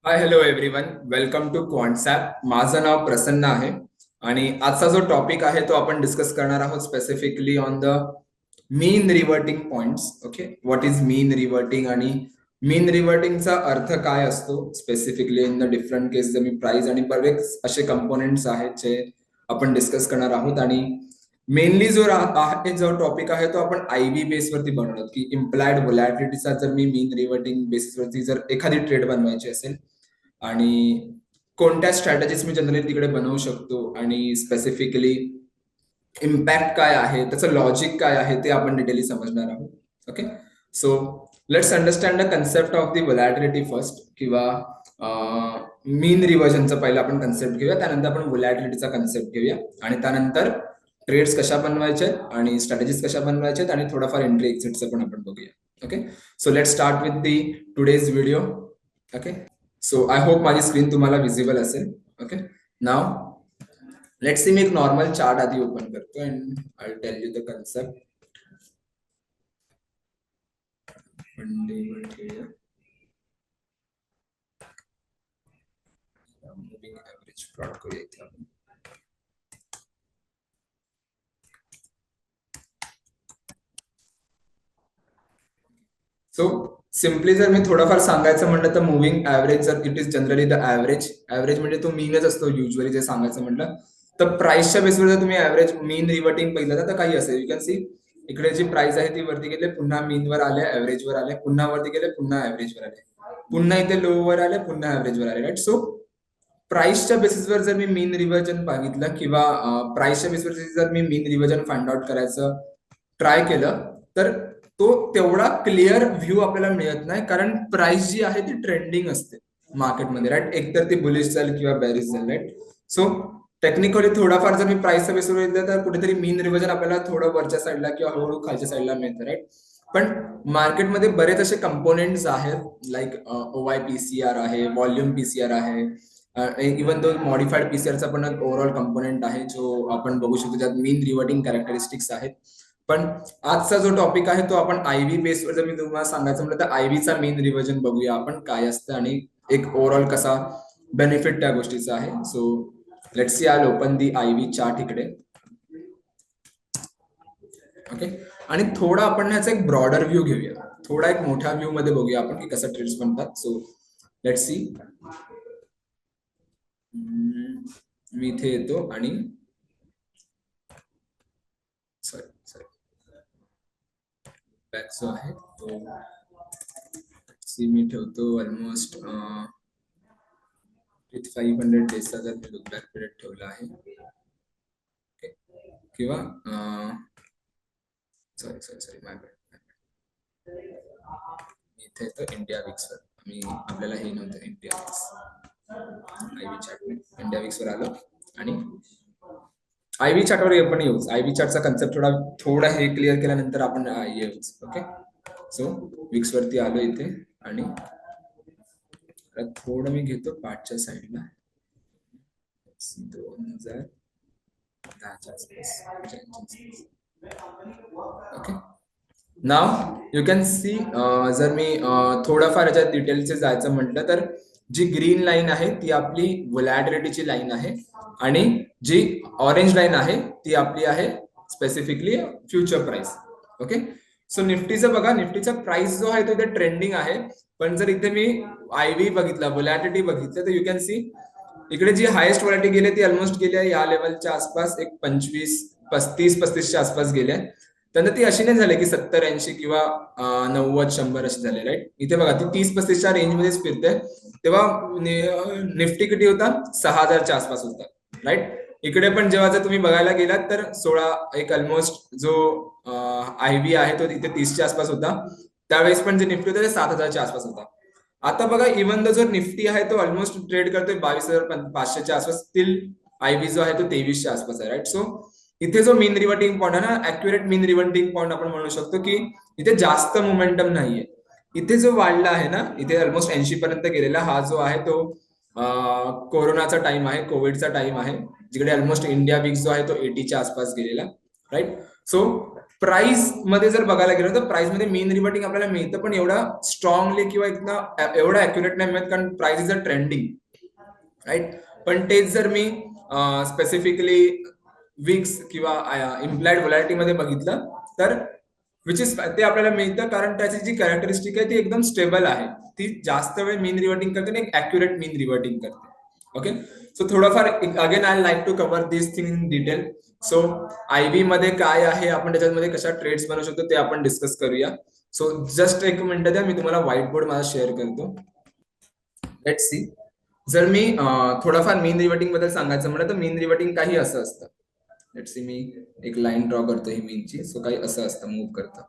High hello everyone, welcome to QuantsApp. माझं नाव प्रसन्न आहे आणि आजचा जो टॉपिक आहे तो आपण डिस्कस करणार आहोत specifically on the mean reverting points. Okay, what is mean reverting आणि मीन रिव्हर्टिंगचा अर्थ काय असतो specifically in the different case. जर मी प्राइस आणि बरेच असे कंपोनेंट्स आहेत जे आपण डिस्कस करणार आहोत आणि मेनली जो टॉपिक आहे तो आपण आयव्ही बेसवरती बनवणार की इम्प्लाइड व्होलॅटिलिटीचा जर मी मीन रिव्हर्टिंग बेसिसवरती जर एखादी ट्रेड बनवायची असेल आणि कोणत्या स्ट्रॅटेजीज मी जनरली तिकडे बनवू शकतो आणि स्पेसिफिकली इम्पॅक्ट काय आहे, त्याचं लॉजिक काय आहे ते आपण डिटेली समजणार आहोत. Okay, so let's understand the concept of the volatility first, किंवा मीन रिव्हर्जनचा पहिला आपण कन्सेप्ट घेऊया, त्यानंतर आपण व्होलॅटिलिटीचा कन्सेप्ट घेऊया आणि त्यानंतर ट्रेड्स कशा बनवायचे आणि स्ट्रॅटेजीज कशा बनवायचे आणि थोडाफार एंट्री एक्झिटचं पण आपण बघूया. Okay, so let's start with the today's video. Okay, so I hope माझी स्क्रीन तुम्हाला विजिबल असेल. ओके, नाव लेट्स सी, मी एक नॉर्मल चार्ट आधी ओपन करतो and I will tell you the concept. Moving average plot करूया इथे आपण. सो सिम्पली जर मी थोडंफार सांगायचं म्हटलं तर मुव्हिंग ॲव्हरेज, जर it is generally the average म्हणजे तो मीनच असतो युजली. जे सांगायचं म्हटलं तर प्राइसच्या बेसवर जर तुम्ही ॲव्हरेज मीन रिव्हर्टिंग बघितलं तर काही असेल. यू कॅन सी इकडे जी प्राइस आहे ती वरती गेले, पुन्हा मीनवर आले, ॲव्हरेजवर आले, पुन्हा वरती गेले, पुन्हा ॲव्हरेजवर आले, पुन्हा इथे लोवर आले, पुन्हा ॲव्हरेजवर आले. राईट, सो प्राइसच्या बेसिसवर जर मी मीन रिव्हर्जन बघितलं किंवा प्राइसच्या बेसिसवर जर मी मीन रिव्हर्जन फाइंड आउट करायचं ट्राय केलं तर तो तेवढा क्लिअर व्ह्यू आपल्याला मिळत नाही, कारण प्राइस जी आहे ती ट्रेंडिंग असते मार्केटमध्ये. राईट, एकतर ती बुलिश जाईल किंवा बॅरिश जाईल. राईट, सो टेक्निकली थोडाफार जर मी प्राइसच्या बेसवर घेतलं तर कुठेतरी मीन रिव्हर्जन आपल्याला थोडं वरच्या साईडला किंवा हळूहळू खालच्या साईडला मिळतं. राईट, पण मार्केटमध्ये बरेच असे कंपोनेंट्स आहेत, लाईक ओवाय पीसीआर आहे, व्हॉल्युम पीसीआर आहे, इवन दो मॉडिफाईड पीसीआरचा पण ओव्हरऑल कंपोनेंट आहे जो आपण बघू शकतो, ज्यात मीन रिव्हर्टिंग कॅरेक्टरिस्टिक्स आहेत. पण आजचा जो टॉपिक आहे तो आपण आयव्ही बेसवर जर मी तुम्हाला सांगायचं म्हटलं तर आयव्हीचा मीन रिव्हर्जन बघूया आपण काय असतं आणि एक ओव्हरऑल कसा बेनिफिट त्या गोष्टीचा आहे. So let's see, I open the ivy chart इकडे. ओके, आणि थोडा आपण याचा एक ब्रॉडर व्ह्यू घेऊया, थोडा एक मोठ्या व्ह्यू मध्ये बघूया आपण की कसं ट्रेड्स बनतात. सो लेट्स सी, मी इथे येतो आणि सॉरी बॅक जो आहे तो मी ठेवतो ऑलमोस्ट 500 डेजचा जर मी लुक बॅक पिरियड ठेवला आहे, किंवा सॉरी माय बॅड, इथे येतो इंडिया विक्सवर. मी आपल्याला हे नव्हतं India VIX, IV chart India विक्सवर आलो आणि आयव्ही चार्टवर पण येऊच. आयव्ही चार्टचा कन्सेप्ट थोडा हे क्लिअर केल्यानंतर आपण येऊच. ओके, सो विक्स वरती आलो इथे आणि थोडं मी घेतो पाचच्या साईडला 2010च्या आसपास. Okay, now you can C, जर मी थोडंफार याच्यात डिटेलचे जायचं म्हटलं तर जी ग्रीन लाईन आहे ती आपली व्होलॅटिलिटीची लाईन आहे आणि जी ऑरेंज लाईन आहे ती आपली आहे specifically future price. Okay, so निफ्टीचं बघा, निफ्टीचा प्राइस जो आहे तो इथे ट्रेंडिंग आहे, पण जर इथे मी आयव्ही बघितला, व्होलॅटिलिटी बघितलं तर यू कॅन सी इकडे जी हायेस्ट व्होलॅटिलिटी गेली ती ऑलमोस्ट गेली आहे या लेवलच्या आसपास, एक 35च्या आसपास गेल्या. त्यानंतर ती अशी नाही झाली की 70-80 किंवा 90-100 अशी झाली. राईट, इथे बघा ती 30-35च्या रेंज मध्येच फिरते. तेव्हा निफ्टी किती होता, 6000च्या आसपास होता. राईट, इकडे पण जेव्हा जर तुम्ही बघायला गेलात तर 16, एक ऑलमोस्ट जो आयव्ही आहे तो तिथे 30च्या आसपास होता. त्यावेळेस पण जे निफ्टी होता ते 7000च्या आसपास होता. आता बघा, इव्हन द जो निफ्टी आहे तो ऑलमोस्ट ट्रेड करतोय 22,500च्या आसपास, स्टील आयव्ही जो आहे तो 23च्या आसपास आहे. राईट, सो इथे जो मीन रिव्हर्टिंग पॉईंट आहे ना, ऍक्युरेट मीन रिव्हर्टिंग पॉईंट आपण म्हणू शकतो की इथे जास्त मोमेंटम नाहीये. इथे जो वाढला आहे ना, इथे ऑलमोस्ट 80 पर्यंत गेलेला हा जो आहे तो कोरोनाचा टाइम आहे, कोविडचा टाइम आहे, जिकडे ऑलमोस्ट इंडिया विक्स जो आहे तो 80च्या आसपास गेलेला. राईट, सो प्राइस मध्ये जर बघायला गेलं तर प्राइस मध्ये मीन रिवर्टिंग आपल्याला मिळतं, पण एवढा स्ट्रॉंगली किंवा एवढा अॅक्युरेट नाही मिळत, कारण price is a trending, right. पण तेच जर मी स्पेसिफिकली विक्स किंवा इम्प्लाइड व्हॉलॅटिलिटी मध्ये बघितलं तर विच इज ते आपल्याला मिळतं, कारण त्याची जी कॅरेक्टरिस्टिक आहे ती एकदम स्टेबल आहे. ती जास्त वेळ मीन रिवर्टिंग करते आणि एक अॅक्युरेट मीन रिवर्टिंग करते. ओके, सो थोडंफार again I like to cover this thing in detail. So IB मध्ये काय आहे, आपण त्याच्यामध्ये कशा ट्रेड्स बनवू शकतो ते आपण डिस्कस करूया. सो जस्ट एक मिनिट द्या, मी तुम्हाला व्हाईट बोर्ड माझा शेअर करतो. Let's see. जर मी थोडाफार मीन रिवर्टिंग बद्दल सांगायचं म्हणलं तर मीन रिवर्टिंग काही असं असतं. लेट्स सी, मी एक लाईन ड्रॉ करतो ही मीनची. सो काही असं असतं, मूव्ह करतं.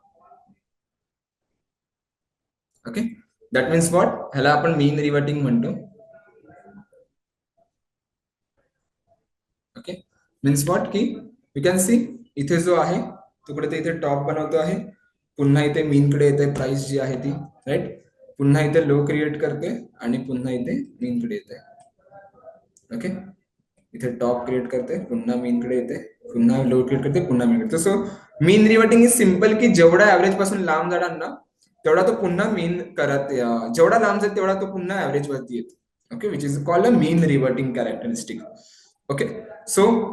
ओके, दॅट मीन्स व्हॉट, ह्याला आपण मीन रिवर्टिंग म्हणतो. ओके, मीन्स व्हॉट की यू कॅन सी इथे जो आहे तो कुठे इथे टॉप बनवतो आहे, पुन्हा इथे मीन कडे येते प्राइस जी आहे ती, राईट. पुन्हा इथे लो क्रिएट करते आणि पुन्हा इथे मीन कडे येते. ओके, इथे टॉप क्रिएट करते, पुन्हा मीन कडे येते, पुन्हा लो क्रिएट करते, पुन्हा मीन कडे. So mean reverting is simple की जेवढा ऍव्हरेज पासून लांब जाणार ना तेवढा तो पुन्हा मीन करत, जेवढा लांब जाईल तेवढा तो पुन्हा ऍव्हरेज वरती येतो. Okay, which is called a mean reverting characteristic. Okay, so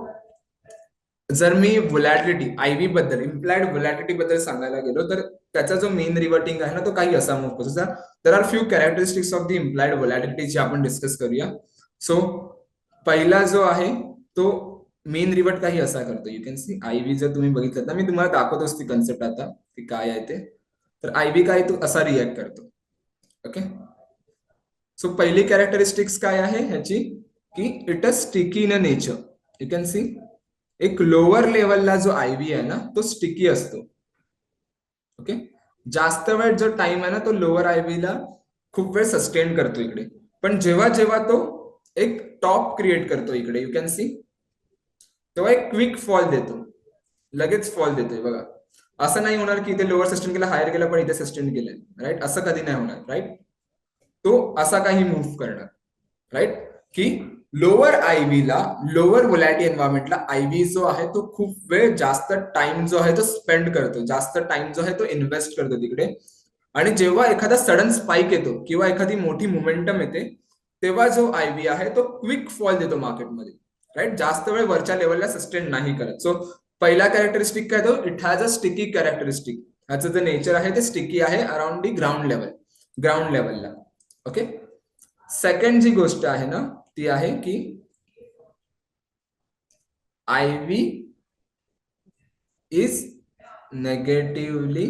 जर मी व्होलॅटिलिटी आयव्ही बद्दल, इम्प्लाइड व्होलॅटिलिटी बद्दल सांगायला गेलो तर त्याचा जो मीन रिवर्टिंग आहे ना तो काही असा मूव्ह करतो. There are few characteristics of the implied volatility जे आपण डिस्कस करूया. सो पहिला जो आहे तो मीन रिवर्ट काही असा करतो. यू कॅन सी आयव्ही जर तुम्ही बघितलं तर मी तुम्हाला दाखवतोच ती कन्सेप्ट आता की काय आहे ते. तर आयव्ही काय तो असा रिॲक्ट करतो. ओके, सो पहिली कॅरेक्टरिस्टिक्स काय आहे ह्याची की it is sticky in nature. You can C एक लोअर लेवलला जो आयव्ही आहे ना तो स्टिकी असतो. ओके, जास्त वेळ जो टाइम आहे ना तो लोअर आयव्हीला खूप वेळ सस्टेन करतो इकडे. पण जेव्हा जेव्हा तो एक टॉप क्रिएट करतो इकडे, यू कॅन सी, तेव्हा एक क्विक फॉल देतो, लगेच फॉल देतोय बघा. असं नाही होणार की इथे लोअर सस्टेन केलं, हायर गेलं पण इथे सस्टेन केलंय, राईट. असं कधी नाही होणार, राईट. तो असा काही मूव्ह करणार, राईट. की लोअर आयव्हीला, लोअर व्होलॅटिलिटी एन्व्हायरमेंटला आयव्ही जो आहे तो खूप वेळ जास्त टाइम जो आहे तो स्पेंड करतो, जास्त टाइम जो आहे तो इन्व्हेस्ट करतो तिकडे. आणि जेव्हा एखादा सडन स्पाइक येतो किंवा एखादी मोठी मोमेंटम येते तेव्हा जो आयव्ही आहे तो क्विक फॉल देतो मार्केटमध्ये, राईट. जास्त वेळ वरच्या लेवलला सस्टेन नाही करत. सो पहिला कॅरेक्टरिस्टिक काय तो, it has a sticky characteristic. ह्याचं जे नेचर आहे ते स्टिकी आहे around the ground level, ground लेवलला. ओके, सेकंड जी गोष्ट आहे ना ती आहे की ivy is negatively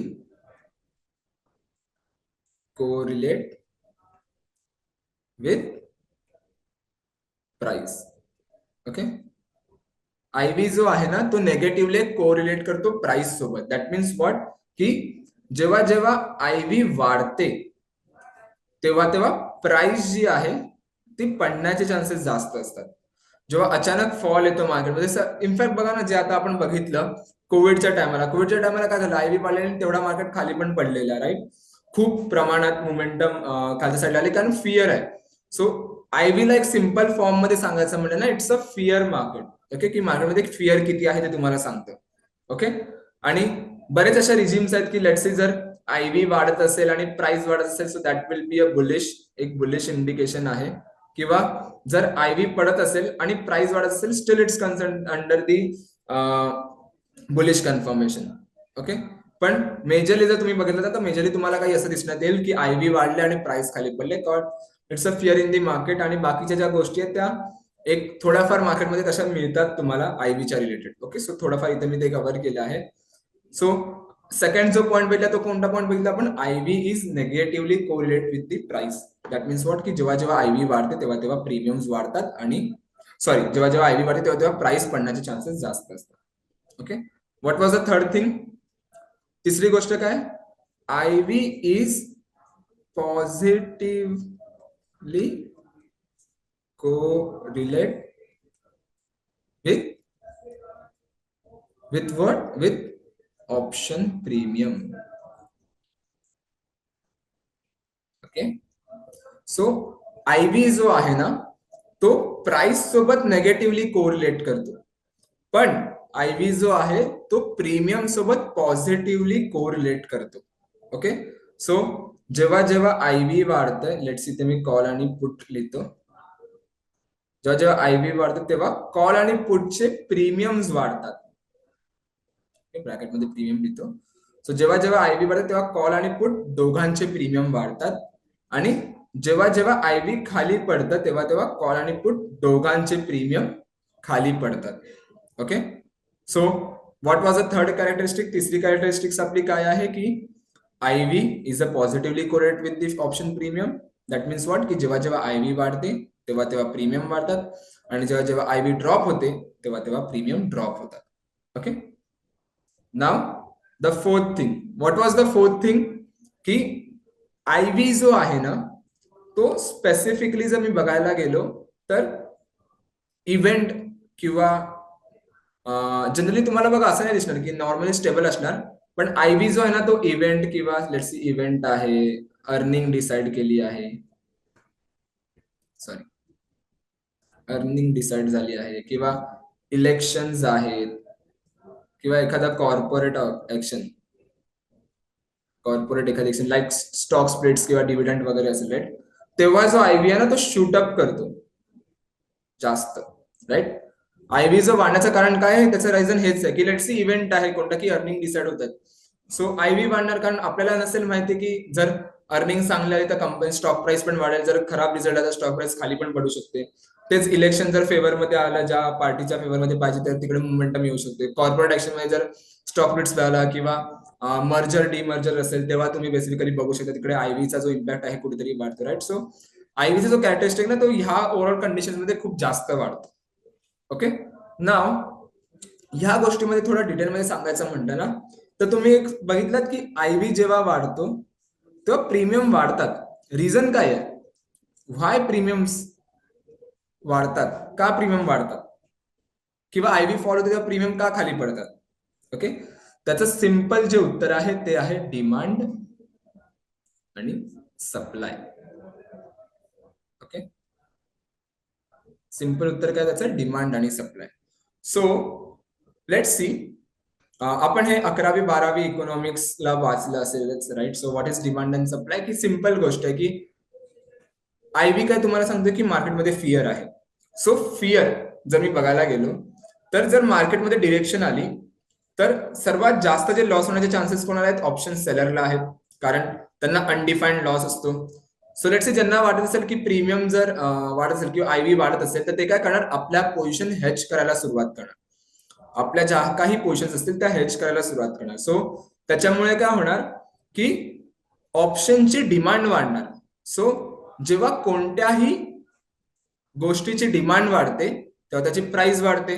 correlate with price. Okay, ivy जो आहे ना तो नेगेटिव्हली कोरिलेट करतो प्राइस सोबत. दॅट मीन्स व्हॉट की जेव्हा जेव्हा आयव्ही वाढते तेव्हा तेव्हा प्राइस जी आहे ती पडण्याचे चान्सेस जास्त असतात. जेव्हा अचानक फॉल येतो मार्केटमध्ये, इनफॅक्ट बघा ना जे आता आपण बघितलं कोविडच्या टायमाला काय झालं, आयव्ही पाडल्याने तेवढा मार्केट खाली पण पडलेला, राईट. खूप प्रमाणात मोमेंटम खालच्या साईडला आले कारण फिअर आहे. सो आयव्हीला एक सिम्पल फॉर्म मध्ये सांगायचं म्हणजे ना it's a fear market. Okay, की मार्केटमध्ये फिअर किती आहे ते तुम्हाला सांगतं. ओके, आणि बरेच अशा रिजिम्स आहेत की लेट्स से जर आयव्ही वाढत असेल आणि प्राइस वाढत असेल so that will be a bullish, एक बुलिश इंडिकेशन आहे. किंवा जर आयव्ही पडत असेल आणि प्राइस वाढत असेल still it's concern under the bullish confirmation. Okay, पण मेजरली जर तुम्ही बघितलं तर मेजरली तुम्हाला काही असं दिसण्यात येईल की आयव्ही वाढले आणि प्राइस खाली पडले, it's a fear in the market. आणि बाकीच्या ज्या गोष्टी आहेत त्या एक थोड्याफार मार्केटमध्ये तशा मिळतात तुम्हाला आयव्हीच्या रिलेटेड. ओके, सो थोडाफार इथे मी ते कव्हर केलं आहे. सो सेकंड जो पॉईंट बघितला तो कोणता पॉईंट बघितला आपण, ivy is negatively correlate with the price. That means what की जेव्हा जेव्हा आयव्ही वाढते तेव्हा तेव्हा प्रीमियम्स वाढतात, आणि सॉरी जेव्हा जेव्हा आयव्ही वाढते तेव्हा तेव्हा प्राइस पडण्याचे चान्सेस जास्त असतात. Okay, what was the third thing, तिसरी गोष्ट काय, ivy is positively correlate with what, with option premium. Okay, so ivy जो आहे ना तो प्राइस सोबत नेगेटिव्हली कोरिलेट करतो, पण आयव्ही जो आहे तो प्रीमियम सोबत पॉझिटिव्हली कोरिलेट करतो. ओके, सो जेव्हा जेव्हा आयव्ही वाढतं, लेट्स इथे मी कॉल आणि पुट लिहितो. जेव्हा जेव्हा आयव्ही वाढतं तेव्हा कॉल आणि पुटचे प्रीमियम्स वाढतात. ब्रॅकेटमध्ये प्रीमियम लिहितो. सो जेव्हा जेव्हा आयव्ही वाढतं तेव्हा कॉल आणि पुट दोघांचे प्रीमियम वाढतात, आणि जेव्हा जेव्हा आयव्ही खाली पडतं तेव्हा तेव्हा कॉल आणि पुट दोघांचे प्रीमियम खाली पडतात. Okay, so what was a third characteristic? तिसरी कॅरेक्टरिस्टिक्स आपली काय आहे की ivy is a positively correlate with the option premium. That means what की जेव्हा जेव्हा आयव्ही वाढते तेव्हा तेव्हा प्रीमियम वाढतात, आणि जेव्हा जेव्हा आयव्ही ड्रॉप होते तेव्हा तेव्हा प्रीमियम ड्रॉप होतात. Okay, now the fourth thing. What was the fourth thing? की आयव्ही जो आहे ना तो स्पेसिफिकली जर मी बघायला गेलो तर इव्हेंट किंवा जनरली तुम्हाला बघा असं नाही दिसणार की नॉर्मली स्टेबल असणार, पण आयव्ही जो आहे ना तो इव्हेंट किंवा लेट्स सी इव्हेंट आहे, अर्निंग डिसाइड केली आहे, सॉरी अर्निंग डिसाइड झाली आहे, किंवा इलेक्शन्स आहेत, किंवा एखादा कॉर्पोरेट ऍक्शन, कॉर्पोरेट एखादी ऍक्शन लाईक स्टॉक स्प्लिट्स किंवा डिव्हिडंड वगैरे असेल, राईट, तेव्हा जो आयव्ही आहे ना तो शूट अप करतो जास्त, राईट. आयव्ही जो वाढण्याचं कारण काय आहे? त्याचं रिझन हेच आहे की लेट्स सी इव्हेंट आहे कोणता की अर्निंग डिसाइड होतात, सो आयव्ही वाढणार कारण आपल्याला नसेल माहिती की जर अर्निंग चांगले आली तर कंपनी स्टॉक प्राइस पण वाढेल, जर खराब रिझल्ट आला तर स्टॉक प्राइस खाली पण पडू शकते. तेच इलेक्शन जर फेवर मध्ये आलं, ज्या पार्टीच्या फेवर मध्ये पाहिजे तर तिकडे मोमेंटम येऊ शकते. कॉर्पोरेट ऍक्शन मध्ये जर स्टॉक स्प्लिट्स झाला किंवा मर्जर डिमर्जर असेल तेव्हा तुम्ही बेसिकली बघू शकता तिकडे आयव्हीचा जो इम्पॅक्ट आहे कुठेतरी वाढतो, राईट. सो आयव्हीचा जो कॅरेक्टरिस्टिक ना तो ह्या ओव्हरऑल कंडिशन मध्ये खूप जास्त वाढतो. ओके, नाव ह्या गोष्टीमध्ये थोडं डिटेलमध्ये सांगायचं म्हटलं ना तर तुम्ही एक बघितलात की आयव्ही जेव्हा वाढतो तेव्हा प्रीमियम वाढतात. रिझन काय आहे? व्हाय प्रीमियम्स वाढतात? का प्रीमियम वाढतात? किंवा आयव्ही फॉल होते तेव्हा प्रीमियम का खाली पडतात? ओके, त्याचं सिंपल जे उत्तर आहे ते आहे डिमांड आणि सप्लाय. ओके, सिंपल उत्तर काय त्याचं? डिमांड आणि सप्लाय. सो लेट्स सी, आपण हे 11वी-12वी इकॉनॉमिक्सला वाचलं असेलच, right. So what is demand and supply? की सिंपल गोष्ट आहे की आयव्ही काय तुम्हाला सांगतो की मार्केटमध्ये फिअर आहे. सो फिअर जर मी बघायला गेलो तर जर मार्केटमध्ये डिरेक्शन आली तर सर्वात जास्त जे लॉस होण्याचे चान्सेस कोणाला आहेत? ऑप्शन सेलरला आहेत, कारण त्यांना अनडिफाईन्ड लॉस असतो. सो लेट्स से ज्यांना वाटत असेल की प्रीमियम जर वाढत असेल किंवा आयव्ही वाढत असेल तर ते काय करणार? आपल्या पोझिशन हेज करायला सुरुवात करणार. आपल्या ज्या काही पोझिशन्स असतील त्या हेज करायला सुरुवात करणार. सो त्याच्यामुळे काय होणार की ऑप्शनची डिमांड वाढणार. सो जेव्हा कोणत्याही गोष्टीची डिमांड वाढते तेव्हा त्याची प्राइस वाढते.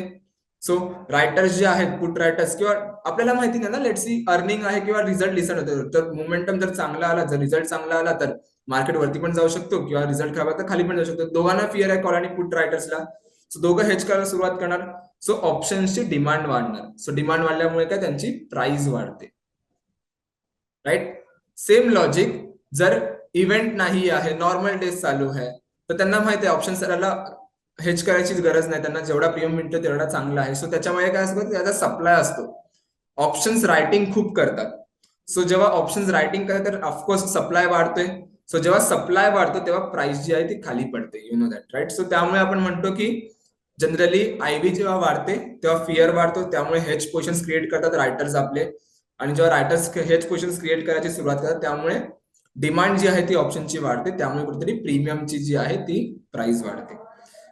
सो रायटर्स जे आहेत, पुट रायटर्स, किंवा आपल्याला माहिती नाही ना, लेट्स सी अर्निंग आहे किंवा रिझल्ट डिसाइड होतो, तर मोमेंटम जर चांगला आला, जर रिझल्ट चांगला आला तर मार्केट वरती पण जाऊ शकतो किंवा रिझल्ट खराब तर खाली पण जाऊ शकतो. दोघांना फिअर आहे, कॉल आणि पुट रायटर्सला. सो दोघं हेज करायला सुरुवात करणार. सो ऑप्शन्सची डिमांड वाढणार. सो डिमांड वाढल्यामुळे काय? त्यांची प्राइस वाढते, राईट. सेम लॉजिक जर इव्हेंट नाही आहे, नॉर्मल डेज चालू आहे, तर त्यांना माहिती आहे ऑप्शन सराला हेज करायची गरज नाही, त्यांना जेवढा प्रीमियम मिळतो तेवढा चांगला आहे. सो त्याच्यामुळे काय असतं? त्याचा सप्लाय असतो. ऑप्शन्स रायटिंग खूप करतात. सो जेव्हा ऑप्शन्स रायटिंग करतात तर ऑफकोर्स सप्लाय वाढतोय. सो जेव्हा सप्लाय वाढतो तेव्हा प्राइस जी आहे ती खाली पडते, you know that, right. So त्यामुळे आपण म्हणतो की जनरली आयव्ही जेव्हा वाढते तेव्हा फिअर वाढतो, त्यामुळे हेज पोझिशन्स क्रिएट करतात रायटर्स आपले, आणि जेव्हा रायटर्स हेज पोझिशन्स क्रिएट करायची सुरुवात करतात त्यामुळे डिमांड जी आहे ती ऑप्शनची वाढते, त्यामुळे कुठेतरी प्रीमियमची जी आहे ती प्राइस वाढते.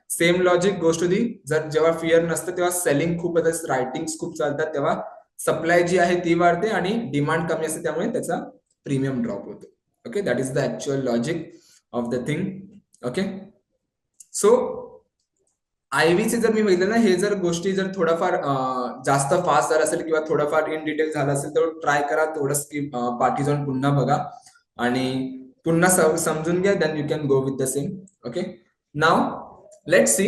सेम लॉजिक गोष्ट दी, जर जेव्हा फिअर नसतं तेव्हा सेलिंग खूप होतं, रायटिंग खूप चालतात, तेव्हा सप्लाय जी आहे ती वाढते आणि डिमांड कमी असते त्यामुळे त्याचा प्रीमियम ड्रॉप होतो. Okay, that is the actual logic of the thing. Okay, so आयव्हीचे जर मी बघितलं ना, हे जर गोष्टी जर थोडाफार जास्त फास्ट झाला असेल किंवा थोडाफार इन डिटेल झाला असेल तर ट्राय करा, थोडं स्किप पाठी जाऊन पुन्हा बघा आणि पुन्हा समजून घ्या, then you can go with the same. Okay, now let's see,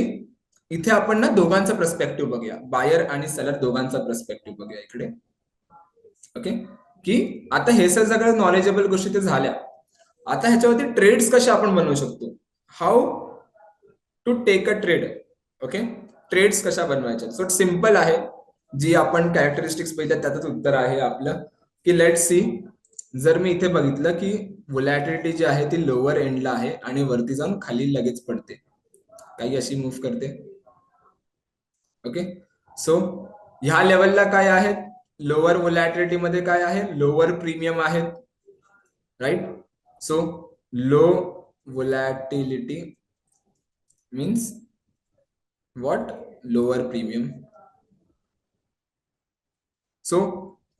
इथे आपण ना दोघांचा पर्स्पेक्टिव्ह बघूया, बायर आणि सेलर दोघांचा पर्स्पेक्टिव्ह बघूया इकडे. ओके, की आता हे सगळं नॉलेजेबल गोष्टी ते झाल्या, आता ह्याच्यावरती ट्रेड्स कशा आपण बनवू शकतो, how to take a trade. Okay, trades कशा बनवायच्या? सो सिंपल आहे. जी आपण कॅरेक्टरिस्टिक्स पाहिजे त्यातच उत्तर आहे आपलं, की लेट सी. जर मी इथे बघितलं की व्होलॅटिलिटी जी आहे ती लोअर एंडला आहे आणि वरती जाऊन खाली लगेच पडते, काही अशी मूव्ह करते. ओके, सो ह्या लेवलला काय आहे, लोअर व्होलॅटिलिटी मध्ये काय आहे, लोअर प्रीमियम आहेत, right. So low volatility means what, lower premium. So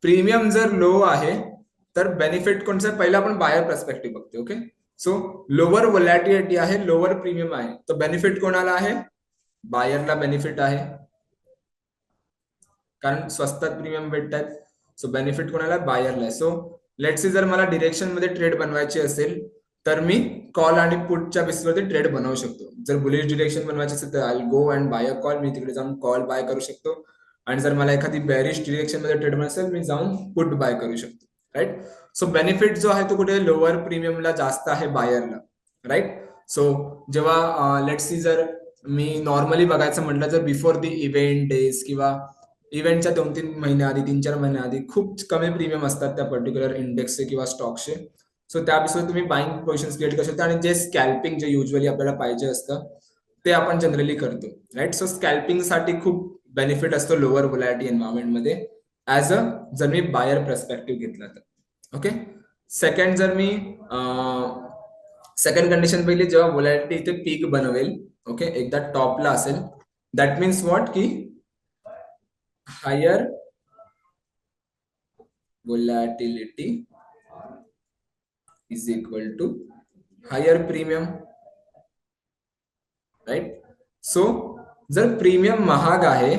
premium जर लो आहे तर बेनिफिट कोणचं, पहिला आपण बायर पर्स्पेक्टिव्ह बघतो. ओके, सो लोअर व्होलॅटिलिटी आहे, लोअर प्रीमियम आहे, तर बेनिफिट कोणाला आहे, बायरला बेनिफिट आहे, कारण स्वस्तात प्रीमियम भेटतात. सो बेनिफिट कोणाला, बायरला आहे. सो लेट्स सी, जर मला डिरेक्शन मध्ये ट्रेड बनवायची असेल तर मी कॉल आणि पुटच्या बेसिसवरती ट्रेड बनवू शकतो. जर बुलिश डिरेक्शन बनवायची असेल तर I go and buy a call, मी तिकडे जाऊन कॉल बाय करू शकतो. आणि जर मला एखादी बेरिश डिरेक्शन मध्ये ट्रेड बनवायचं असेल, मी जाऊन पुट बाय करू शकतो, राईट. सो बेनिफिट जो आहे तो कुठे, लोअर प्रीमियमला जास्त आहे, बायरला, राईट. सो जेव्हा लेट्स सी, जर मी नॉर्मली बघायचं म्हटलं, जर बिफोर दी इव्हेंट डेज किंवा इव्हेंटच्या 2-3 महिन्या आधी, 3-4 महिन्या आधी खूप कमी प्रीमियम असतात त्या पर्टिक्युलर इंडेक्सचे किंवा स्टॉकचे. सो त्या बेसिसवर तुम्ही बाईंग पोझिशन्स क्रिएट करू शकता. आणि जे स्कॅल्पिंग जे युजली आपल्याला पाहिजे असतं ते आपण जनरली करतो, राईट. सो स्कॅल्पिंग साठी खूप बेनिफिट असतो लोअर व्होलॅटिलिटी एन्व्हायरमेंटमध्ये, ऍज अ जर मी बायर पर्स्पेक्टिव्ह घेतला तर. ओके, सेकंड, जर मी सेकंड कंडिशन पहिली, जेव्हा व्होलॅटिलिटी इथे पीक बनवेल, ओके, एकदा टॉपला असेल, दॅट मीन्स व्हॉट, की higher volatility is equal to higher premium, right. So जर प्रीमियम महाग आहे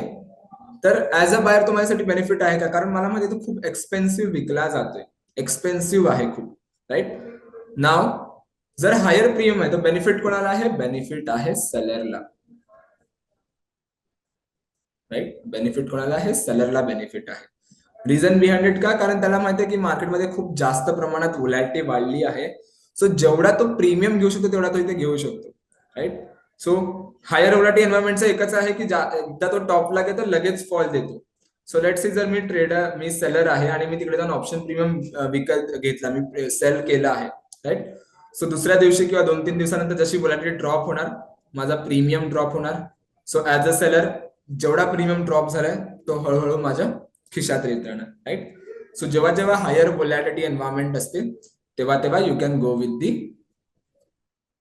तर ऍज अ बायर तो माझ्यासाठी बेनिफिट आहे का, कारण मला माहिती तो खूप एक्सपेन्सिव्ह विकला जातोय, एक्सपेन्सिव्ह आहे खूप, राईट. नाव जर हायर प्रीमियम आहे तर बेनिफिट कोणाला आहे, बेनिफिट आहे सेलरला, राईट. बेनिफिट कोणाला आहे, सेलरला बेनिफिट आहे. रिझन बिहाइंड इट का, कारण त्याला माहिती आहे की मार्केटमध्ये खूप जास्त प्रमाणात व्होलॅटिलिटी वाढली आहे. सो जेवढा तो प्रीमियम घेऊ शकतो तेवढा तो इथे घेऊ शकतो, राईट. सो हायर व्होलॅटिलिटी एन्व्हायरमेंटचं एकच आहे की एकदा तो टॉपला गेला तर लगेच फॉल देतो. सो लेट्स सी, जर मी ट्रेडर, मी सेलर आहे आणि मी तिकडे जाऊन ऑप्शन प्रीमियम विकत घेतला, मी सेल केला आहे, राईट. सो दुसऱ्या दिवशी किंवा 2-3 दिवसानंतर जशी व्होलॅटिलिटी ड्रॉप होणार, माझा प्रीमियम ड्रॉप होणार. सो ऍज अ सेलर जेवढा प्रीमियम ड्रॉप झालाय तो हळूहळू माझ्या खिशात येत राहणार, राईट. सो जेव्हा जेव्हा हायर व्होलॅटिलिटी एन्व्हायरमेंट असते तेव्हा तेव्हा you can go with the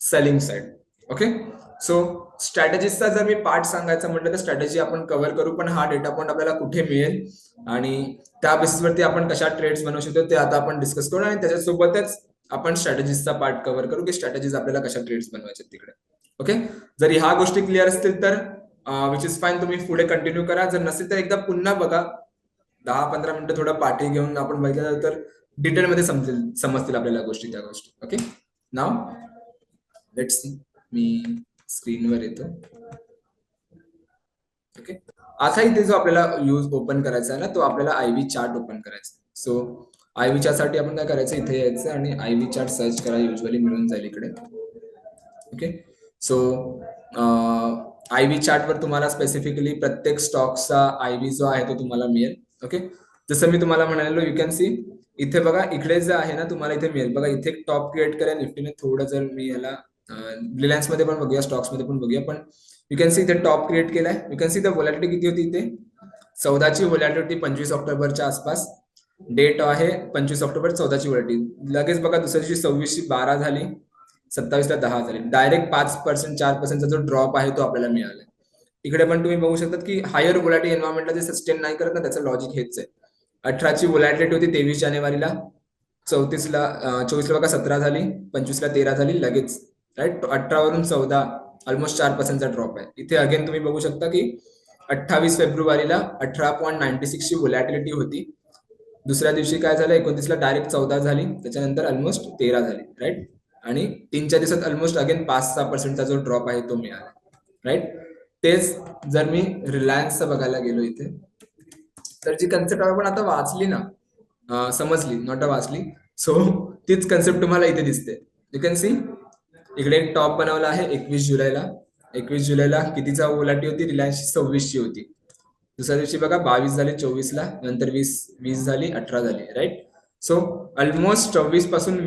selling side. Okay, so स्ट्रॅटेजीचा जर मी पार्ट सांगायचं म्हटलं तर स्ट्रॅटेजी आपण कव्हर करू, पण हा डेटा पॉइंट आपल्याला कुठे मिळेल आणि त्या बेसिसवरती आपण कशा ट्रेड्स बनवू शकतो ते आता आपण डिस्कस करू. आणि त्याच्यासोबतच आपण स्ट्रॅटेजीचा पार्ट कव्हर करू की स्ट्रॅटेजीज आपल्याला कशा ट्रेड्स बनवायचे तिकडे. ओके, जर ह्या गोष्टी क्लिअर असतील तर विच इज फाईन, तुम्ही पुढे कंटिन्यू करा. जर नसेल तर एकदा पुन्हा बघा, 10-15 मिनिटं थोडं पाठी घेऊन आपण बघितलं तर डिटेलमध्ये समजतील आपल्याला गोष्टी, त्या गोष्टी. ओके, नाव लेट्स सी, मी स्क्रीनवर येतो. ओके, आता इथे जो आपल्याला यूज ओपन करायचा आहे ना, तो आपल्याला आयव्ही चार्ट ओपन करायचा. सो आयव्ही चार्ट साठी आपण काय करायचं, इथे यायचं आणि आयव्ही चार्ट सर्च करा, युजली मिळून जाईल इकडे. ओके, सो आयव्ही चार्ट वर तुम्हाला स्पेसिफिकली प्रत्येक स्टॉकचा आयव्ही जो आहे तो तुम्हाला मिळेल. ओके, जसं मी तुम्हाला म्हणालो, यू कॅन सी इथे बघा, इकडे जे आहे ना तुम्हाला इथे मिळेल बघा, इथे एक टॉप क्रिएट करा निफ्टीने. थोडं जर मी याला रिलायन्स मध्ये पण बघूया, स्टॉक्स मध्ये पण बघूया, पण यू कॅन सी इथे टॉप क्रिएट केलाय. You can see the volatility किती होती इथे, 14ची व्होलॅटिलिटी 25 ऑक्टोबरच्या आसपास, डेट आहे 25 ऑक्टोबर, 14ची व्होलॅटिलिटी. लगेच बघा दुसऱ्या दिवशी 26/12 झाली, 27ला 10 झाली, डायरेक्ट 5%, 4%चा जो ड्रॉप आहे तो आपल्याला मिळाला. इकडे पण तुम्ही बघू शकता की हायर व्होलॅटिलिटी एन्व्हायरमेंटला जे सस्टेन नाही करत ना, त्याचं लॉजिक हेच आहे. 18ची व्होलॅटिलिटी होती 23 जानेवारीला, 24ला बघा 17 झाली, 25ला 13 झाली लगेच, राईट. 18 वरून 14, ऑलमोस्ट 4%चा ड्रॉप आहे. इथे अगेन तुम्ही बघू शकता की 28 फेब्रुवारीला 18.96 ची व्होलॅटिलिटी होती, दुसऱ्या दिवशी काय झालं, 29ला डायरेक्ट 14 झाली, त्याच्यानंतर ऑलमोस्ट 13 झाली, राईट. आणि 3-4 दिवसात ऑलमोस्ट अगेन 5-6%चा जो ड्रॉप आहे तो मिळाला, राईट. तेच जर मी रिलायन्सचं बघायला गेलो इथे, तर जी कन्सेप्ट आपण आता वाचली ना, समजली, नॉट वाचली, सो तीच कन्सेप्ट तुम्हाला इथे दिसते. यू कॅन सी इकडे एक टॉप बनवला आहे 21 जुलैला. 21 जुलैला कितीचा व्होलॅटिलिटी होती, रिलायन्सची 26ची होती. दुसऱ्या दिवशी बघा 22 झाली 24ला, नंतर 20 झाली, 18 झाली, राईट. सो ऑलमोस्ट 26 पासून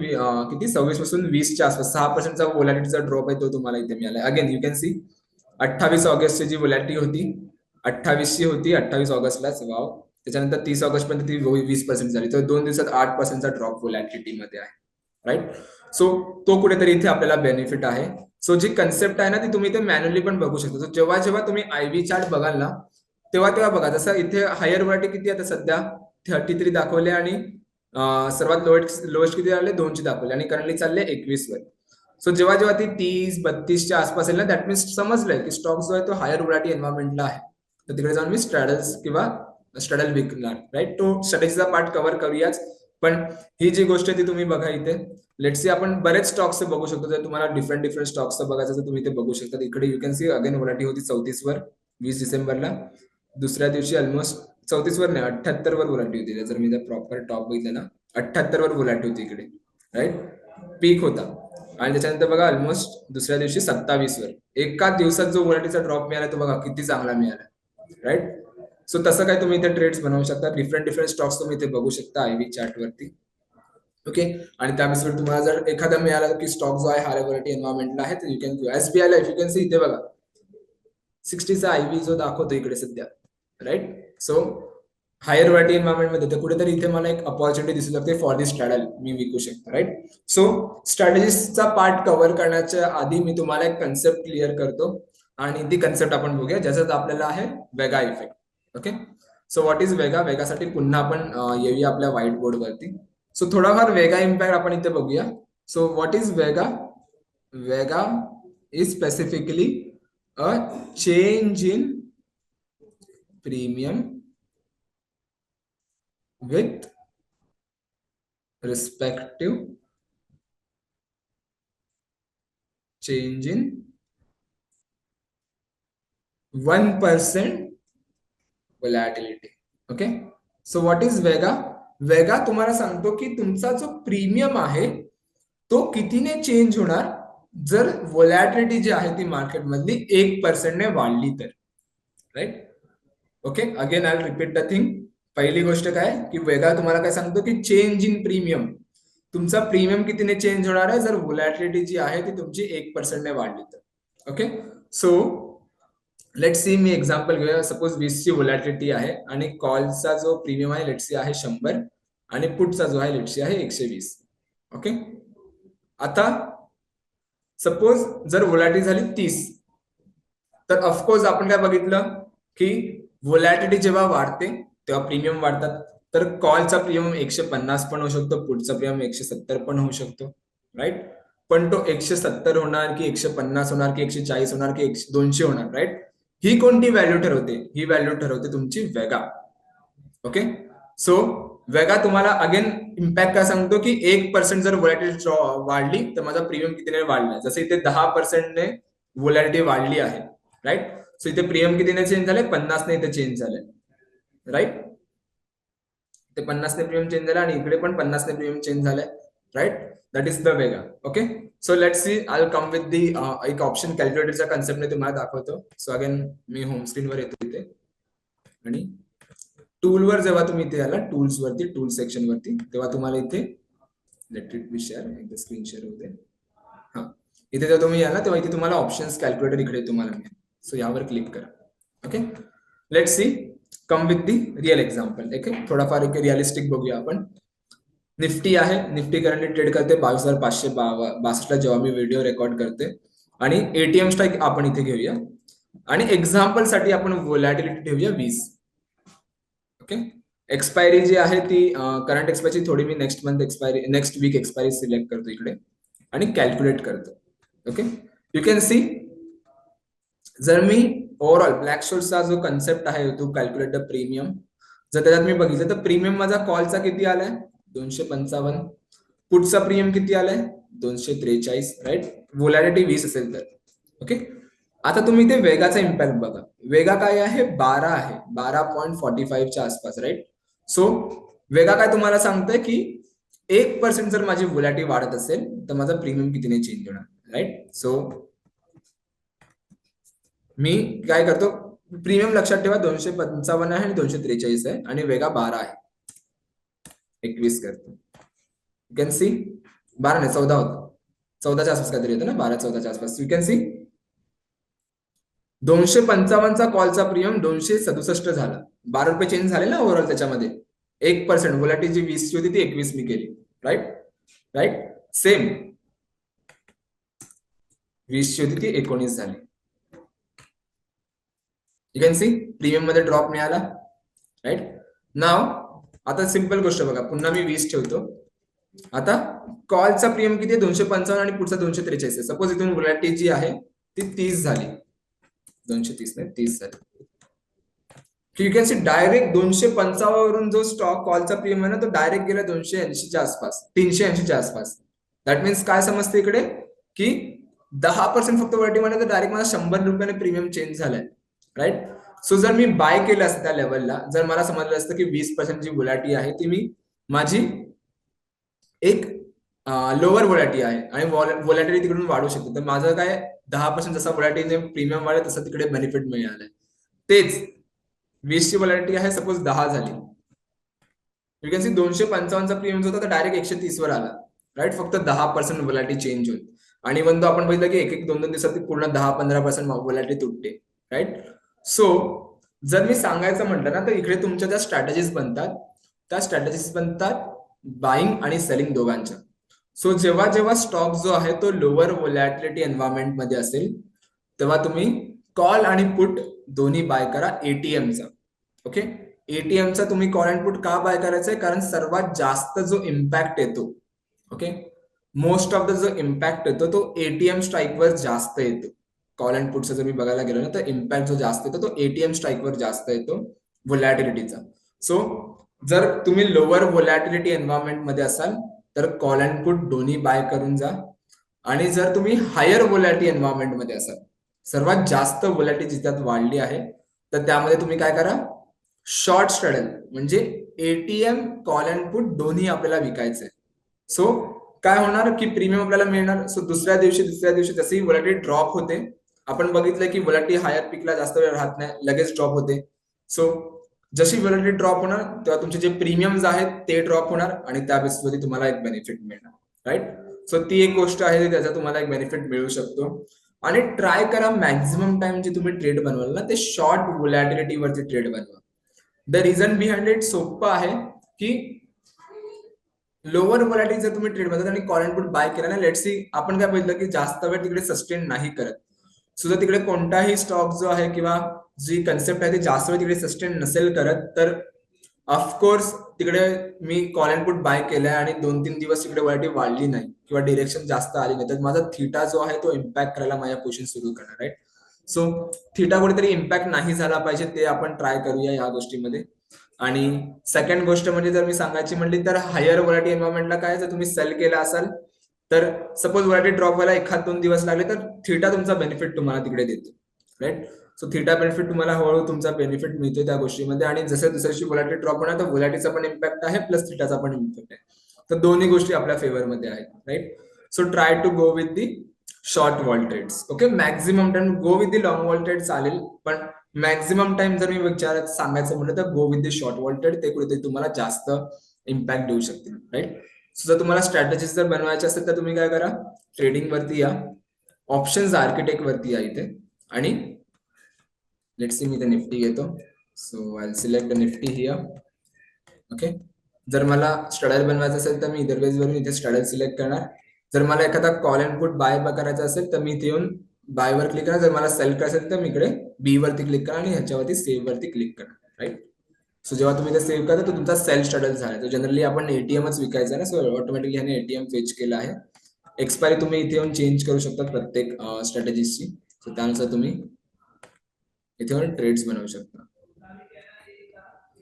किती 26 पासून 20च्या आसपास 6%चा व्होलॅटिलीटीचा ड्रॉप आहे तो तुम्हाला इथे मिळाला. अगेन यू कॅन सी 28 ऑगस्टची जी व्होलॅटिलिटी होती 28ची होती 28 ऑगस्टलाच, वाव. त्याच्यानंतर 30 ऑगस्ट पर्यंत ती 20% झाली. तर 2 दिवसात 8%चा ड्रॉप व्होलॅटिलिटी मध्ये आहे, राईट. सो तो कुठेतरी इथे आपल्याला बेनिफिट आहे. सो जी कन्सेप्ट आहे ना ती तुम्ही इथे मॅन्युअली पण बघू शकता. So जेव्हा जेव्हा तुम्ही IV चार्ट बघाल ना तेव्हा तेव्हा बघा, जसं इथे हायर व्होलॅटिलिटी किती आता सध्या 33 दाखवले आणि सर्वात लोएस्ट किती आले 200 दाखवले आणि करंटली चालले 21 वर. सो जेव्हा जेव्हा ती 30-32च्या आसपास येईल ना दॅट मीन्स समजलंय की स्टॉक जो आहे तो हायर व्होलॅटिलिटी एन्व्हायरमेंटला आहे. तर तिकडे जाऊन मी स्ट्रॅडल्स किंवा स्ट्रॅडल विकणार, राईट. तो स्ट्रॅटेजीचा पार्ट कव्हर करूयाच, पण ही जी गोष्ट आहे ती तुम्ही बघा इथे. लेट्स सी आपण बरेच स्टॉक्स बघू शकतो. जर तुम्हाला डिफरंट स्टॉक्स बघायचं तर तुम्ही ते बघू शकता. इकडे you can see again volatility होती 34 वर 20 डिसेंबरला. दुसऱ्या दिवशी ऑलमोस्ट 34 वर नाही 78 वर व्होलॅटिलिटी होती. जर मी प्रॉपर टॉप बघितलं ना 78 वर व्होलॅटिलिटी होती इकडे, राईट. पीक होता. आणि त्याच्यानंतर बघा ऑलमोस्ट दुसऱ्या दिवशी 27 वर एका दिवसात जो व्होलॅटिलिटीचा ड्रॉप मिळाला तो बघा किती चांगला मिळाला, राईट. सो तसं काय तुम्ही इथे ट्रेड्स बनवू शकता. डिफरंट स्टॉक्स तुम्ही इथे बघू शकता IV चार्ट वरती, ओके. आणि त्यानुसार तुम्हाला जर एखादा मिळाला की स्टॉक जो आहे हायर व्होलॅटिलिटी एन्व्हायरमेंटला आहे तर यू कॅन गो. SBI ला यू कॅन सी इथे बघा 60चा IV जो दाखवतो इकडे सध्या, right. So higher volatility environment मध्ये तर कुठेतरी इथे मला एक अपॉर्च्युनिटी दिसू शकते फॉर दिस स्ट्रॅडल मी विकू शकतो, राईट. सो स्ट्रॅटेजीचा पार्ट कव्हर करण्याच्या आधी मी तुम्हाला एक कन्सेप्ट क्लिअर करतो आणि ती कन्सेप्ट आपण बघूया ज्याच्यात आपल्याला आहे vega effect, okay. So what is vega. वेगासाठी पुन्हा आपण येऊया आपल्या व्हाईट बोर्ड वरती. सो थोडाफार वेगा इम्पॅक्ट आपण इथे बघूया. So what is vega. Vega is specifically a change in premium with respective change in 1% volatility, okay. So what is vega. Vega तुम्हाला सांगतो की तुमचा जो प्रीमियम आहे तो कितीने चेंज होणार जर व्होलॅटिलिटी जी आहे ती मार्केट मधली 1% ने वाढली तर, right. Okay. Again I repeat the thing. पहिली गोष्ट काय की वेगा तुम्हाला काय सांगतो की चेंज इन प्रीमियम, तुमचा प्रीमियम कितीने चेंज होणार आहे जर व्होलॅटिलिटी जी आहे ती तुमची 1% ने वाढली तर, okay. So let's see me example घेऊया. सपोज 20 ची व्होलॅटिलिटी आहे आणि कॉलचा जो प्रीमियम आहे लेट्स सी आहे 100 आणि पुटचा जो आहे लेट्स सी आहे 120, ओके. आता सपोज जर व्होलॅटिलिटी झाली 30 तर ऑफकोर्स आपण काय बघितलं की व्होलॅटिलिटी जेव्हा वाढते तेव्हा प्रीमियम वाढतात. तर कॉलचा प्रीमियम 150 पण होऊ शकतो, पुढचा प्रीमियम 170 पण होऊ शकतो, राईट. पण तो 170 होणार की 150 होणार की 140 होणार की 200 होणार, राईट. ही कोणती व्हॅल्यू ठरवते. ही व्हॅल्यू ठरवते तुमची वेगा, ओके. सो वेगा तुम्हाला अगेन इम्पॅक्ट काय सांगतो की 1% जर व्होलॅटिलिटी वाढली तर माझा प्रीमियम कितीने वाढलाय. जसं इथे 10% ने व्होलॅटिलिटी वाढली आहे, राईट. सो इथे प्रीमियम कितीने चेंज झाले 50 ने इथे चेंज झाले, राईट. ते 50 ने प्रीमियम चेंज झाला आणि इकडे पण 50 ने प्रीमियम चेंज झालाय, right. That is the vega, okay. So let's see I come with the एक ऑप्शन कॅल्क्युलेटरच्या कन्सेप्टने तुम्हाला दाखवतो. सो अगेन मी होम स्क्रीनवर येतो इथे आणि टूलवर जेव्हा तुम्ही इथे आला टूल्स वरती टूल सेक्शन वरती तेव्हा तुम्हाला इथे लेट इट बी शेअर एकदा स्क्रीन शेअर होते. हा इथे जेव्हा तुम्ही आला तेव्हा इथे तुम्हाला ऑप्शन्स कॅल्क्युलेटर इकडे तुम्हाला मिळेल. सो यावर क्लिक करा, okay. Let's see come with the real example, okay. थोडाफार एक रिअलिस्टिक बघूया आपण. निफ्टी आहे. निफ्टी करंटली ट्रेड करते 22,562 ला जेव्हा मी व्हिडिओ रेकॉर्ड करते आणि एटीएम स्ट्राईक आपण इथे घेऊया आणि एक्झाम्पल साठी आपण व्होलॅटिलिटी ठेवूया 20, ओके. एक्सपायरी जी आहे ती करंट एक्सपायरी थोडी मी नेक्स्ट वीक एक्सपायरी सिलेक्ट करतो इकडे आणि कॅल्क्युलेट करतो, ओके. यू कॅन सी जर मी ओव्हरऑल ब्लॅक शोल्डचा जो कन्सेप्ट आहे तो कॅल्क्युलेट द प्रीमियम जर त्याच्यात मी बघितलं तर प्रीमियम माझा कॉलचा किती आलाय 255, पुटचा प्रीमियम किती आलाय 243, राईट. व्होलॅटिलिटी 20 असेल तर, ओके. आता तुम्ही इथे वेगाचा इम्पॅक्ट बघा. वेगा काय आहे 12 आहे 12.45च्या आसपास, राईट. सो वेगा काय तुम्हाला सांगतंय की 1% जर माझी व्होलॅटिलिटी वाढत असेल तर माझा प्रीमियम कितीने चेंज होणार, राईट. सो मी काय करतो प्रीमियम लक्षात ठेवा 255 आहे आणि 243 आहे आणि वेगा 12 आहे. 21 करतो. यू कॅन सी 12 नाही 14 होतं. 14च्या आसपास काहीतरी येतं ना, 12-14च्या आसपास. यू कॅन सी 255चा कॉलचा प्रीमियम 267 झाला. 12 रुपये चेंज झाले ना ओव्हरऑल त्याच्यामध्ये. 1% व्होलॅटिलिटी जी 20 ची होती ती 21 मी केली. राईट सेम 20 ची होती ती 19 झाली. यू कॅन सी प्रीमियम मध्ये ड्रॉप मिळाला. राईट नाव आता सिंपल गोष्ट बघा, पुन्हा मी 20 ठेवतो. आता कॉलचा प्रीमियम किती आहे 255 आणि पुढचा 243 आहे. सपोज इथून व्होलॅटिलिटी जी आहे ती 30 झाली. 230 नाही 30 झाली. यू कॅन सी डायरेक्ट 255 वरून जो स्टॉक कॉलचा प्रीमियम आहे ना तो डायरेक्ट गेला 280च्या आसपास, 380च्या आसपास. दॅट मीन्स काय समजते इकडे की 10% फक्त व्होलॅटिलिटी मध्ये तर डायरेक्ट मला 100 रुपयाने प्रीमियम चेंज झालाय. राईट सो जर मी बाय केलं असतं त्या लेवलला, जर मला समजलं असतं की 20% जी व्होलॅटिलिटी आहे ती मी माझी एक लोअर व्होलॅटिलिटी आहे आणि व्होलॅटिलिटी तिकडून वाढू शकते, तर माझं काय 10% जसा व्होलॅटिलिटीने प्रीमियम वाढेल तसं तिकडे बेनिफिट मिळालंय. तेच 20 ची व्होलॅटिलिटी आहे सपोज 10 झाली. यू कॅन सी 255चा प्रीमियम होता तर डायरेक्ट 130 वर आला. राईट फक्त 10% व्होलॅटिलिटी चेंज होईल. आणि इव्हन तो आपण बघितलं की एक 2-2 दिवसात पूर्ण 10-15% व्होलॅटिलिटी तुटते. राईट सो जर मी सांगायचं म्हटलं ना तर इकडे तुमच्या ज्या स्ट्रॅटेजीज बनतात त्या स्ट्रॅटेजीज बनतात बाईंग आणि सेलिंग दोघांच्या. सो जेव्हा जेव्हा स्टॉक जो आहे तो लोअर व्होलॅटिलिटी एन्व्हायरमेंट मध्ये असेल तेव्हा तुम्ही कॉल आणि पुट दोन्ही बाय करा एटीएमचा. ओके एटीएमचा तुम्ही कॉल अँड पुट का बाय करायचंय, कारण सर्वात जास्त जो इम्पॅक्ट येतो, ओके मोस्ट ऑफ द जो इम्पॅक्ट येतो तो एटीएम स्ट्राईकवर जास्त येतो. कॉल अँड पुटचा जर मी बघायला गेलो ना तर इम्पॅक्ट जो जास्त येतो तो एटीएम स्ट्राईकवर जास्त येतो व्होलॅटिलिटीचा. सो जर तुम्ही लोअर व्होलॅटिलिटी एन्व्हायरमेंट मध्ये असाल तर कॉल अँड पुट दोन्ही बाय करून जा. आणि जर तुम्ही हायर व्होलॅटिलिटी एन्व्हायरमेंट मध्ये असाल, सर्वात जास्त व्होलॅटिलिटी जिथं वाढली आहे, तर त्यामध्ये तुम्ही काय करा शॉर्ट स्ट्रॅडल म्हणजे एटीएम कॉल अँड पुट दोन्ही आपल्याला विकायचंय. सो काय होणार की प्रीमियम आपल्याला मिळणार. सो दुसऱ्या दिवशी जशी व्होलॅटिलिटी ड्रॉप होते, आपण बघितलं की व्होलॅटिलिटी हायर पीकला जास्त वेळ राहत नाही, लगेच ड्रॉप होते. सो जशी व्होलॅटिलिटी ड्रॉप होणार तेव्हा तुमचे जे प्रीमियम्स आहेत ते ड्रॉप होणार आणि त्या बेसिसवरती तुम्हाला एक बेनिफिट मिळणार. राईट सो ती एक गोष्ट आहे त्याचा तुम्हाला एक बेनिफिट मिळू शकतो. आणि ट्राय करा मॅक्झिमम टाइम जे तुम्ही ट्रेड बनवाल ना ते शॉर्ट व्होलॅटिलिटी वरती ट्रेड बनवा. द रिझन बिहाइंड इट सोपं आहे की लोअर व्होलॅटिलिटी जर तुम्ही ट्रेड बनवतात आणि कॉल अँड पुट बाय केला ना, लेट्स सी आपण काय बघितलं की जास्त वेळ तिकडे सस्टेन नाही करत. सो जर तिकडे कोणताही स्टॉक जो आहे किंवा जी कन्सेप्ट आहे ती जास्त वेळ तिकडे सस्टेन नसेल करत तर ऑफकोर्स तिकडे मी कॉल अँड पुट बाय केलाय आणि 2-3 दिवस तिकडे व्होलॅटिलिटी वाढली नाही किंवा डिरेक्शन जास्त आली नाही तर माझा थीटा जो आहे तो इम्पॅक्ट करायला माझ्या पोझिशन सुरू करणार. राईट सो थीटा कुठेतरी इम्पॅक्ट नाही झाला पाहिजे ते आपण ट्राय करूया या गोष्टीमध्ये. आणि सेकंड गोष्ट म्हणजे जर मी सांगायची म्हणली तर हायर व्होलॅटिलिटी एन्व्हायरमेंटला काय, जर तुम्ही सेल केला असाल तर सपोज व्होलॅटिलिटी ड्रॉप व्हायला 1-2 दिवस लागले तर थीटा तुमचा बेनिफिट तुम्हाला तिकडे देतो. राईट सो थीटा बेनिफिट तुम्हाला हळूहळू तुमचा बेनिफिट मिळतो त्या गोष्टीमध्ये. आणि जसं दुसऱ्याशी व्होलॅटिलिटी ड्रॉप होणार तर व्होलॅटिलिटीचा पण इम्पॅक्ट आहे प्लस थीटाचा पण इम्पॅक्ट आहे. तर दोन्ही गोष्टी आपल्या फेवरमध्ये आहेत. Right so try to go with the short vol trades. Okay maximum time go with the long vol trade चालेल, पण मॅक्झिमम टाइम जर मी विचारात सांगायचं म्हटलं तर गो with the short wall trade, ते कुठेतरी तुम्हाला जास्त इम्पॅक्ट देऊ शकतील. राईट सो जर तुम्हाला स्ट्रॅटेजीज जर बनवायचे असेल तर तुम्ही काय करा ट्रेडिंग वरती या, ऑप्शन्स आर्किटेक्ट वरती या इथे आणि लेट्स सी मी इथे निफ्टी घेतो. So I select Nifty here. Okay जर मला स्ट्रॅडल बनवायचं असेल तर मी इधर वेज वरून इथे स्ट्रॅडल सिलेक्ट करणार. जर मला एखादा कॉल अँड पुट बाय करायचा असेल तर मी इथे येऊन बाय वर क्लिक करणार. जर मला सेल करायचं असेल तर मी इकडे बी वरती क्लिक करणार आणि ह्याच्यावरती सेव्ह वरती क्लिक करणार. राईट सो जेव्हा तुम्ही ते सेव्ह करता तर तुमचा सेल स्ट्रॅडल झाला. तर जनरली आपण एटीएमच विकायचा ना, सो ऑटोमॅटिकली ह्याने एटीएम फेच केला आहे. एक्सपायरी तुम्ही इथे येऊन चेंज करू शकता प्रत्येक स्ट्रॅटेजीची. सो त्यानुसार तुम्ही इथे येऊन ट्रेड्स बनवू शकता.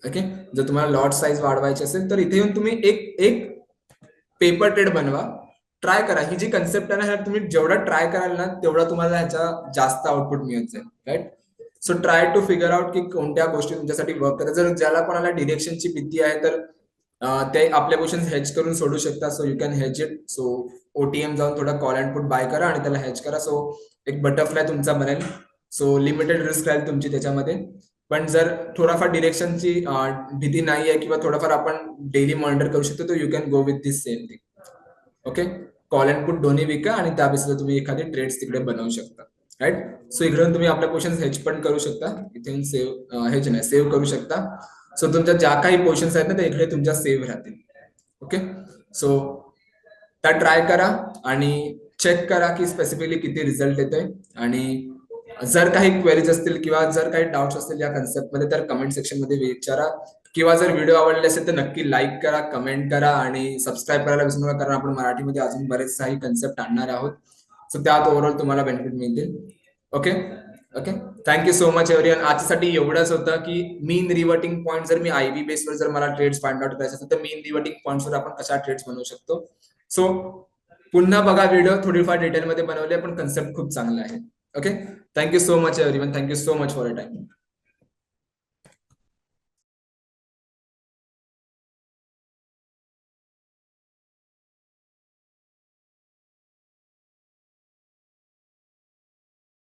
ओके जर तुम्हाला लॉट साईज वाढवायची असेल तर इथे येऊन तुम्ही एक पेपर ट्रेड बनवा. ट्राय करा ही जी कन्सेप्ट आहे ना तुम्ही जेवढा ट्राय कराल ना तेवढा तुम्हाला ह्याचा जास्त आउटपुट मिळत जाईल. Right so try to figure out की कोणत्या गोष्टी तुमच्यासाठी वर्क करतात. जर ज्याला कोणाला डिरेक्शनची भीती आहे तर ते आपल्या क्वेश्चन हेज करून सोडू शकता. So you can hedge it. So OTM जाऊन थोडा कॉल अँड पुट बाय करा आणि त्याला हेज करा. सो एक बटरफ्लाय तुमचा बनेल सो लिमिटेड रिस्क राहील तुमची त्याच्यामध्ये. पण जर थोडाफार डिरेक्शनची भीती नाही आहे किंवा थोडाफार आपण डेली मॉनिटर करू शकतो, तर you can go with this same thing. Okay, call and put दोन्ही विका आणि त्या बेसिसवर तुम्ही एखादी ट्रेड्स तिकडे बनवू शकता. राईट. सो इकडून तुम्ही आपल्या पोझिशन हेज पण करू शकता. इथे सेव्ह हेज नाही, सेव्ह करू शकता. सो तुमच्या ज्या काही पोझिशन्स आहेत ना, त्या इकडे तुमच्या सेव्ह राहतील. ओके, सो त्या ट्राय करा आणि चेक करा की स्पेसिफिकली किती रिझल्ट येतोय. आणि जर काही क्वेरीज असतील किंवा जर काही डाऊट्स असतील या कन्सेप्टमध्ये, तर कमेंट सेक्शन मध्ये विचारा. किंवा जर व्हिडिओ आवडले असेल तर नक्की लाईक करा, कमेंट करा आणि सबस्क्राईब करायला विसरू नका, कारण आपण मराठीमध्ये अजून बरेच काही कन्सेप्ट आणणार आहोत. सो त्यात ओव्हरऑल तुम्हाला बेनिफिट मिळतील. Okay okay, thank you so much everyone. आजसाठी एवढंच होतं की मीन रिव्हर्टिंग पॉईंट, जर मी आयबी बेसवर जर मला ट्रेड्स फाइंड आउट करायचे असेल तर मीन रिव्हर्टिंग पॉईंट्सवर आपण कशा ट्रेड्स बनवू शकतो. सो पुन्हा बघा व्हिडिओ, थोडीफार डिटेलमध्ये बनवले पण कन्सेप्ट खूप चांगला आहे. Okay, thank you so much everyone. Thank you so much for a time.